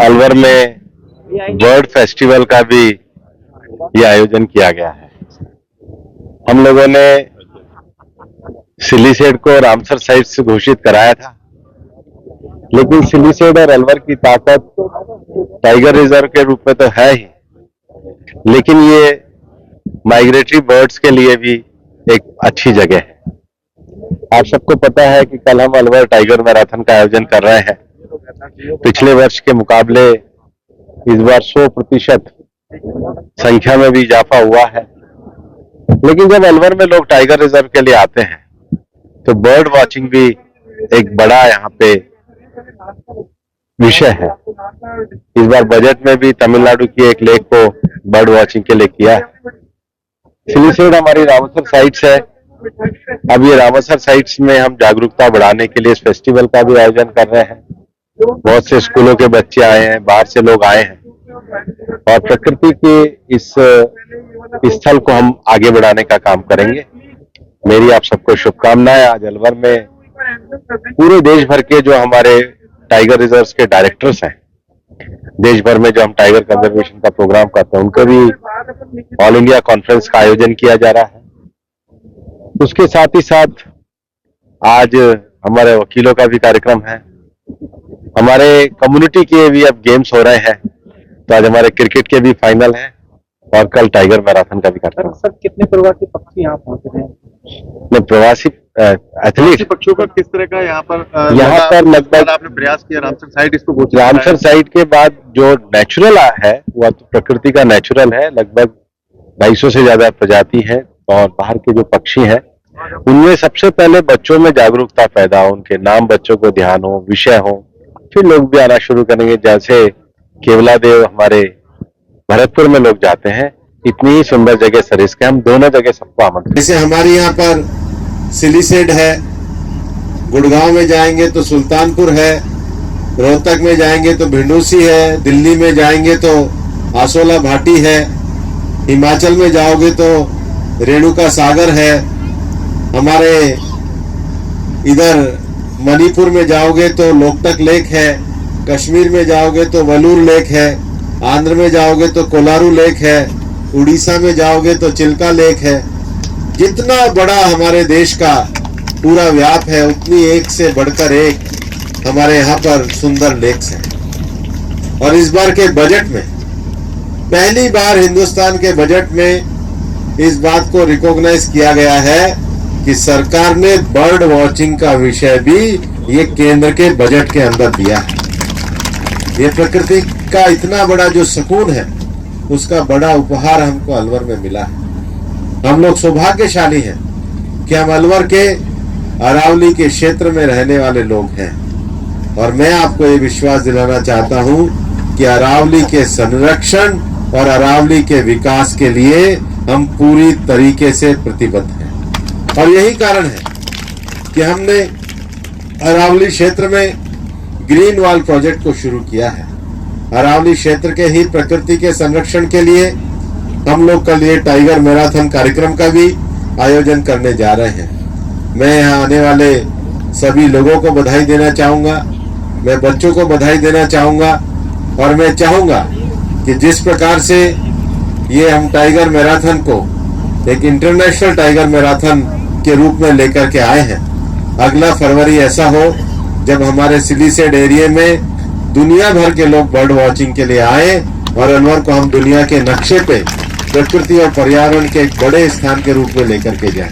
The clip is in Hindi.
अलवर में बर्ड फेस्टिवल का भी ये आयोजन किया गया है। हम लोगों ने सिलीसेड को रामसर साइट से घोषित कराया था, लेकिन सिलीसेड और अलवर की ताकत टाइगर रिजर्व के रूप में तो है ही, लेकिन ये माइग्रेटरी बर्ड्स के लिए भी एक अच्छी जगह है। आप सबको पता है कि कल हम अलवर टाइगर मैराथन का आयोजन कर रहे हैं। पिछले वर्ष के मुकाबले इस बार 100% संख्या में भी इजाफा हुआ है। लेकिन जब अलवर में लोग टाइगर रिजर्व के लिए आते हैं तो बर्ड वॉचिंग भी एक बड़ा यहाँ पे विषय है। इस बार बजट में भी तमिलनाडु की एक लेक को बर्ड वॉचिंग के लिए किया है। सिलीसेड हमारी रामसर साइट्स है। अब ये रामसर साइट्स में हम जागरूकता बढ़ाने के लिए इस फेस्टिवल का भी आयोजन कर रहे हैं। बहुत से स्कूलों के बच्चे आए हैं, बाहर से लोग आए हैं और प्रकृति के इस स्थल को हम आगे बढ़ाने का काम करेंगे। मेरी आप सबको शुभकामनाएं। आज अलवर में पूरे देश भर के जो हमारे टाइगर रिजर्व्स के डायरेक्टर्स हैं, देश भर में जो हम टाइगर कंजर्वेशन का प्रोग्राम करते हैं, उनके भी ऑल इंडिया कॉन्फ्रेंस का आयोजन किया जा रहा है। उसके साथ ही साथ आज हमारे वकीलों का भी कार्यक्रम है। हमारे कम्युनिटी के भी अब गेम्स हो रहे हैं। तो आज हमारे क्रिकेट के भी फाइनल है और कल टाइगर मैराथन का भी कार्यक्रम। सर, कितने प्रवासी पक्षी यहाँ पहुंचे हैं? प्रवासी एथलीट पक्षियों का किस तरह का यहाँ पर लगभग आपने प्रयास किया रामसर साइट इसको रामसर साइट के बाद जो नेचुरल है वह तो प्रकृति का नेचुरल है। लगभग 250 से ज्यादा प्रजाति है और बाहर के जो पक्षी हैं उनमें सबसे पहले बच्चों में जागरूकता पैदा हो, उनके नाम बच्चों को ध्यान हो, विषय हो, फिर लोग भी आना शुरू करेंगे। जैसे केवला देव हमारे भरतपुर में लोग जाते हैं, इतनी ही सुंदर जगह सरिस के हम दोनों जगह सबको आमंत्रित। जैसे हमारे यहाँ पर सिलीसेड है, गुड़गांव में जाएंगे तो सुल्तानपुर है, रोहतक में जाएंगे तो भिंडूसी है, दिल्ली में जाएंगे तो आसोला भाटी है, हिमाचल में जाओगे तो रेणुका सागर है, हमारे इधर मणिपुर में जाओगे तो लोकटक लेक है, कश्मीर में जाओगे तो वलूर लेक है, आंध्र में जाओगे तो कोलारू लेक है, उड़ीसा में जाओगे तो चिल्का लेक है। जितना बड़ा हमारे देश का पूरा व्याप है उतनी एक से बढ़कर एक हमारे यहाँ पर सुंदर लेक्स हैं। और इस बार के बजट में पहली बार हिंदुस्तान के बजट में इस बात को रिकॉग्नाइज किया गया है कि सरकार ने बर्ड वॉचिंग का विषय भी ये केंद्र के बजट के अंदर दिया है। ये प्रकृति का इतना बड़ा जो सुकून है उसका बड़ा उपहार हमको अलवर में मिला है। हम लोग सौभाग्यशाली हैं कि हम अलवर के अरावली के क्षेत्र में रहने वाले लोग हैं और मैं आपको ये विश्वास दिलाना चाहता हूं कि अरावली के संरक्षण और अरावली के विकास के लिए हम पूरी तरीके से प्रतिबद्ध हैं। और यही कारण है कि हमने अरावली क्षेत्र में ग्रीन वॉल प्रोजेक्ट को शुरू किया है। अरावली क्षेत्र के ही प्रकृति के संरक्षण के लिए हम लोग कल ये टाइगर मैराथन कार्यक्रम का भी आयोजन करने जा रहे हैं। मैं यहाँ आने वाले सभी लोगों को बधाई देना चाहूँगा, मैं बच्चों को बधाई देना चाहूँगा और मैं चाहूँगा कि जिस प्रकार से ये हम टाइगर मैराथन को एक इंटरनेशनल टाइगर मैराथन के रूप में लेकर के आए हैं, अगला फरवरी ऐसा हो जब हमारे सिलीसेड एरिया में दुनिया भर के लोग बर्ड वॉचिंग के लिए आए और अलवर को हम दुनिया के नक्शे पे प्रकृति और पर्यावरण के एक बड़े स्थान के रूप में लेकर के जाएं।